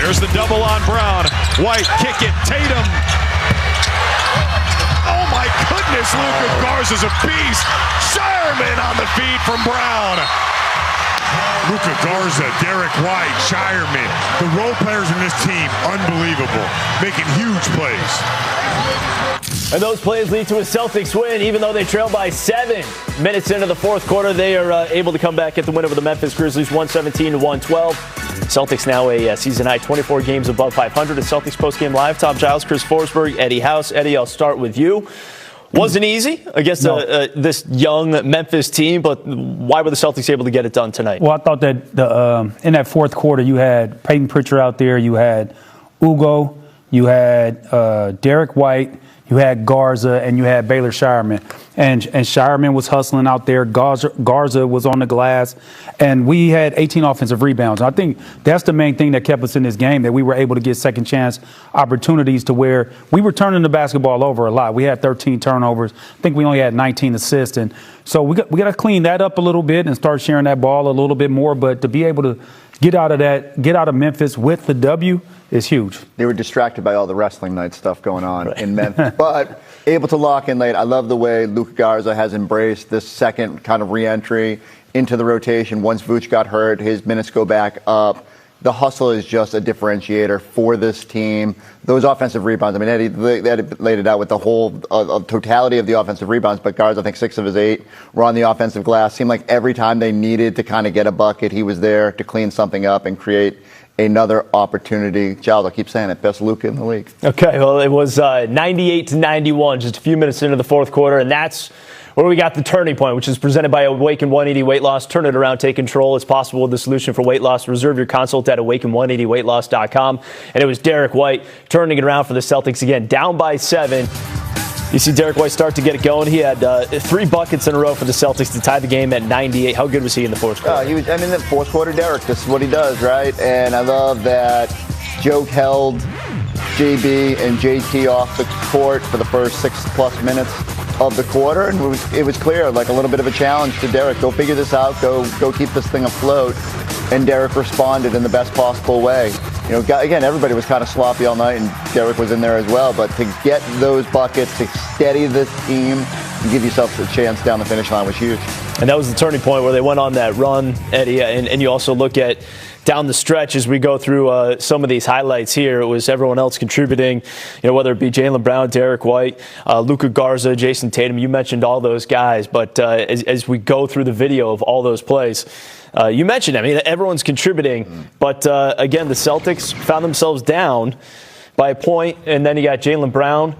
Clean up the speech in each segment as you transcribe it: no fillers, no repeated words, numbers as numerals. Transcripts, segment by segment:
Here's the double on Brown. White, kick it, Tatum. Oh my goodness, Luka Garza's a beast. Shireman on the feed from Brown. Luka Garza, Derek White, Shireman, the role players in this team, unbelievable, making huge plays. And those plays lead to a Celtics win, even though they trail by 7 minutes into the fourth quarter. They are able to come back, get the win over the Memphis Grizzlies, 117-112. Celtics now a season high 24 games above 500. A Celtics postgame live. Tom Giles, Chris Forsberg, Eddie House. Eddie, I'll start with you. Wasn't easy against this young Memphis team, but why were the Celtics able to get it done tonight? Well, I thought that in that fourth quarter, you had Peyton Pritchard out there, you had Ugo, you had Derek White, you had Garza, and you had Baylor Shireman. And Shireman was hustling out there. Garza was on the glass. And we had 18 offensive rebounds. I think that's the main thing that kept us in this game, that we were able to get second chance opportunities to where we were turning the basketball over a lot. We had 13 turnovers. I think we only had 19 assists. And so we got to clean that up a little bit and start sharing that ball a little bit more. But to be able to get out of Memphis with the W is huge. They were distracted by all the wrestling night stuff going on in Memphis, but able to lock in late. I love the way Luka Garza has embraced this second kind of re-entry into the rotation. Once Vooch got hurt, his minutes go back up. The hustle is just a differentiator for this team. Those offensive rebounds, I mean, Eddie laid it out with the whole totality of the offensive rebounds, but Garza, I think 6 of his 8 were on the offensive glass. Seemed like every time they needed to kind of get a bucket, he was there to clean something up and create another opportunity. Giles, I keep saying it, best Luka in the league. Okay, well, it was 98-91, just a few minutes into the fourth quarter, and that's where we got the turning point, which is presented by Awaken 180 Weight Loss. Turn it around, take control. It's possible with the solution for weight loss. Reserve your consult at awaken180weightloss.com. And it was Derek White turning it around for the Celtics again, down by 7. You see Derek White start to get it going. He had 3 buckets in a row for the Celtics to tie the game at 98. How good was he in the fourth quarter? The fourth quarter, Derek, this is what he does, right? And I love that Joke held JB and JT off the court for the first 6+ minutes of the quarter, and it was clear, like a little bit of a challenge to Derek. Go figure this out. Go keep this thing afloat. And Derek responded in the best possible way. You know, again, everybody was kind of sloppy all night, and Derek was in there as well. But to get those buckets, to steady this team, and give yourself a chance down the finish line was huge. And that was the turning point where they went on that run, Eddie. And you also look at down the stretch as we go through some of these highlights here. It was everyone else contributing, you know, whether it be Jalen Brown, Derek White, Luka Garza, Jason Tatum. You mentioned all those guys. But as we go through the video of all those plays, you mentioned, I mean, everyone's contributing. But, again, the Celtics found themselves down by a point, and then you got Jalen Brown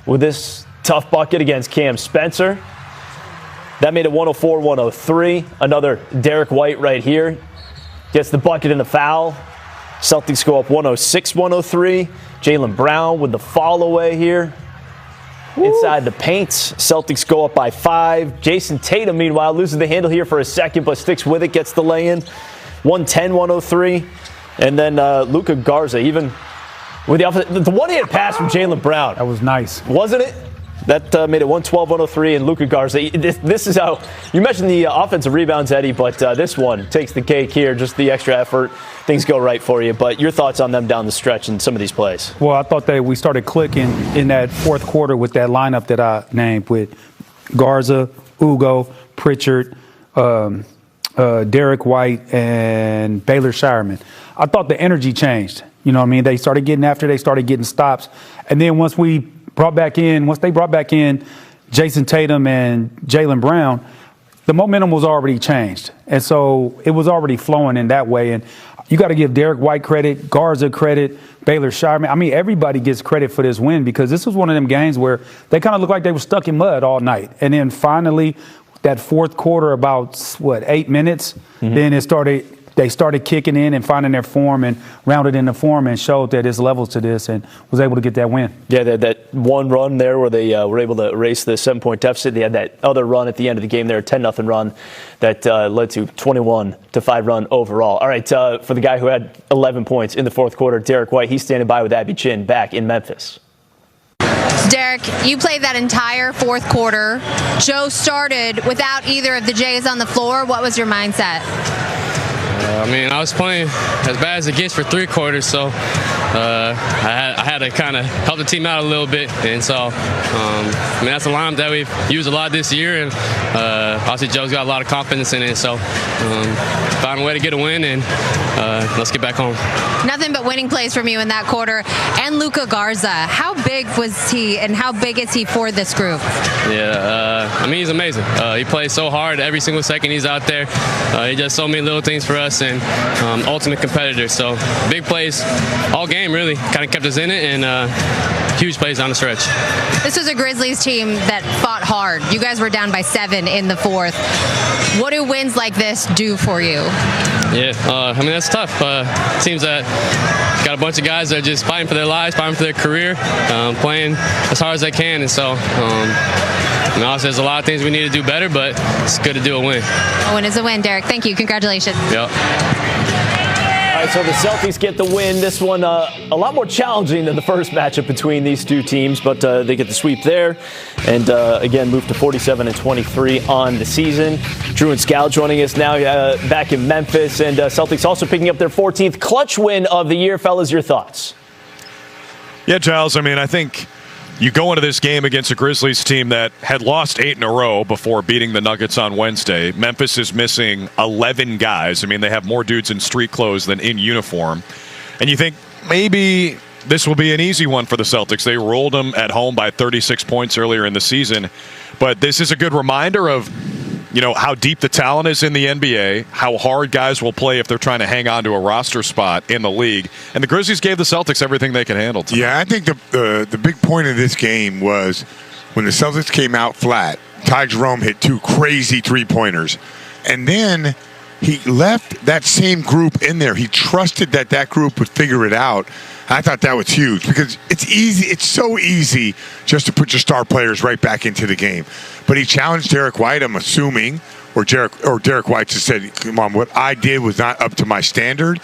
with this tough bucket against Cam Spencer. That made it 104-103. Another Derek White right here gets the bucket and the foul. Celtics go up 106-103. Jalen Brown with the fall away here. Inside the paint, Celtics go up by 5. Jason Tatum, meanwhile, loses the handle here for a second, but sticks with it, gets the lay-in. 110-103. And then Luka Garza, even with the one-handed pass from Jalen Brown. That was nice. Wasn't it? That made it 112-103, and Luka Garza. This is how you mentioned the offensive rebounds, Eddie, but this one takes the cake here. Just the extra effort, things go right for you. But your thoughts on them down the stretch and some of these plays? Well, I thought that we started clicking in that fourth quarter with that lineup that I named with Garza, Ugo, Pritchard, Derek White, and Baylor Shireman. I thought the energy changed. You know what I mean? They started getting after, they started getting stops, and then once they brought back in Jason Tatum and Jalen Brown, the momentum was already changed. And so it was already flowing in that way. And you got to give Derek White credit, Garza credit, Baylor Shireman. I mean, everybody gets credit for this win because this was one of them games where they kind of looked like they were stuck in mud all night. And then finally, that fourth quarter, about, 8 minutes, then they started kicking in and finding their form and rounded into form and showed that there's levels to this and was able to get that win. Yeah, that one run there where they were able to erase the 7-point deficit. They had that other run at the end of the game there, a 10-0 run that led to 21-5 run overall. All right, for the guy who had 11 points in the fourth quarter, Derek White, he's standing by with Abby Chin back in Memphis. Derek, you played that entire fourth quarter. Joe started without either of the Jays on the floor. What was your mindset? I was playing as bad as it gets for 3 quarters, so I had to kind of help the team out a little bit. And so, that's a lineup that we've used a lot this year, and obviously Joe's got a lot of confidence in it. So, found a way to get a win, and let's get back home. Nothing but winning plays from you in that quarter. And Luka Garza, how big was he, and how big is he for this group? Yeah, he's amazing. He plays so hard every single second he's out there. He does so many little things for us, and ultimate competitor. So big plays all game, really. Kind of kept us in it, and huge plays down the stretch. This was a Grizzlies team that fought hard. You guys were down by 7 in the 4th. What do wins like this do for you? Yeah, that's tough. Teams that got a bunch of guys that are just fighting for their lives, fighting for their career, playing as hard as they can. And so, obviously there's a lot of things we need to do better, but it's good to do a win. A win is a win, Derek. Thank you. Congratulations. Yep. All right, so the Celtics get the win. This one a lot more challenging than the first matchup between these two teams, but they get the sweep there, and again move to 47-23 on the season. Drew and Scal joining us now back in Memphis, and Celtics also picking up their 14th clutch win of the year. Fellas, your thoughts? Yeah, Giles, I think you go into this game against a Grizzlies team that had lost 8 in a row before beating the Nuggets on Wednesday. Memphis is missing 11 guys. They have more dudes in street clothes than in uniform. And you think maybe this will be an easy one for the Celtics. They rolled them at home by 36 points earlier in the season. But this is a good reminder of, how deep the talent is in the NBA, how hard guys will play if they're trying to hang on to a roster spot in the league. And the Grizzlies gave the Celtics everything they could handle tonight. Yeah, I think the big point of this game was when the Celtics came out flat, Ty Jerome hit 2 crazy 3-pointers. And then he left that same group in there. He trusted that group would figure it out. I thought that was huge because it's easy. It's so easy just to put your star players right back into the game. But he challenged Derek White, I'm assuming, or Derek White just said, come on, what I did was not up to my standard.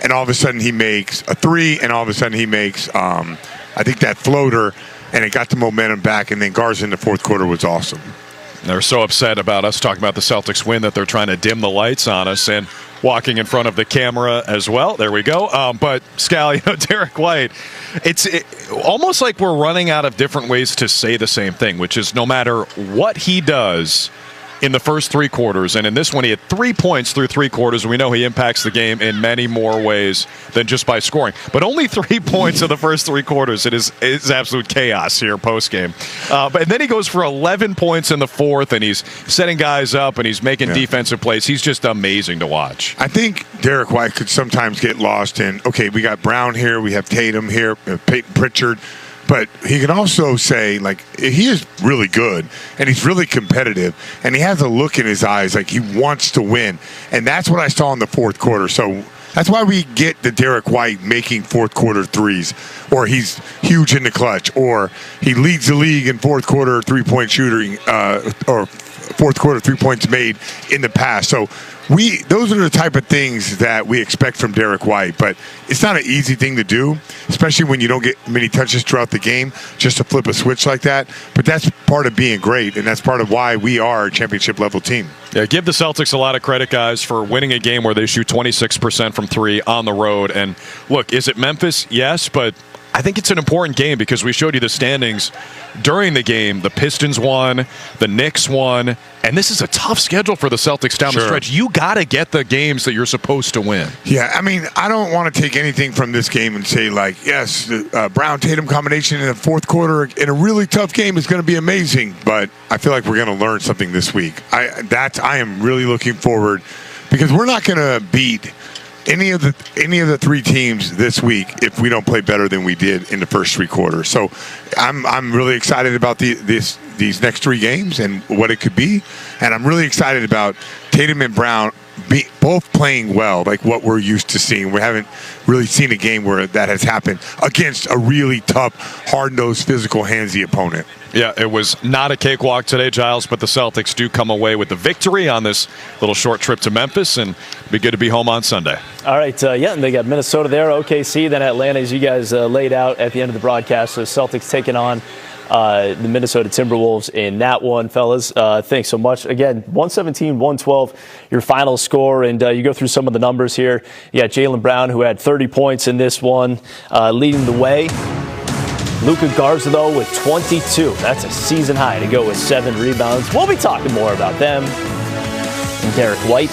And all of a sudden he makes a 3, and all of a sudden he makes, I think, that floater, and it got the momentum back. And then Garza in the 4th quarter was awesome. They're so upset about us talking about the Celtics win that they're trying to dim the lights on us and walking in front of the camera as well. There we go. But, Scal, Derek White, it's almost like we're running out of different ways to say the same thing, which is no matter what he does in the first 3 quarters, and in this one he had 3 points through 3 quarters, and we know he impacts the game in many more ways than just by scoring. But only 3 points in the first 3 quarters. It's absolute chaos here post-game. And then he goes for 11 points in the 4th, and he's setting guys up, and he's making defensive plays. He's just amazing to watch. I think Derek White could sometimes get lost in, okay, we got Brown here, we have Tatum here, Peyton Pritchard. But he can also say, he is really good, and he's really competitive, and he has a look in his eyes like he wants to win. And that's what I saw in the 4th quarter. So that's why we get the Derek White making 4th quarter threes, or he's huge in the clutch, or he leads the league in 4th quarter 3-point shooting, or 4th quarter 3 points made in the past. So those are the type of things that we expect from Derek White, but it's not an easy thing to do, especially when you don't get many touches throughout the game, just to flip a switch like that. But that's part of being great, and that's part of why we are a championship-level team. Yeah, give the Celtics a lot of credit, guys, for winning a game where they shoot 26% from 3 on the road. And look, is it Memphis? Yes, but I think it's an important game because we showed you the standings during the game. The Pistons won, the Knicks won, and this is a tough schedule for the Celtics down the stretch. You got to get the games that you're supposed to win. Yeah, I don't want to take anything from this game and say, yes, the Brown-Tatum combination in the 4th quarter in a really tough game is going to be amazing, but I feel like we're going to learn something this week. I am really looking forward because we're not going to beat any of the 3 teams this week if we don't play better than we did in the first 3 quarters. So I'm really excited about these next 3 games and what it could be, and I'm really excited about Tatum and Brown both playing well, like what we're used to seeing. We haven't really seen a game where that has happened against a really tough, hard-nosed, physical, handsy opponent. Yeah, it was not a cakewalk today, Giles, but the Celtics do come away with the victory on this little short trip to Memphis, and it'll be good to be home on Sunday. All right, and they got Minnesota there, OKC, then Atlanta, as you guys laid out at the end of the broadcast. So Celtics taking on the Minnesota Timberwolves in that one, fellas. Thanks so much. Again, 117-112, your final score, and you go through some of the numbers here. You got Jalen Brown, who had 30 points in this one, leading the way. Luka Garza, though, with 22. That's a season high to go with 7 rebounds. We'll be talking more about them. And Derek White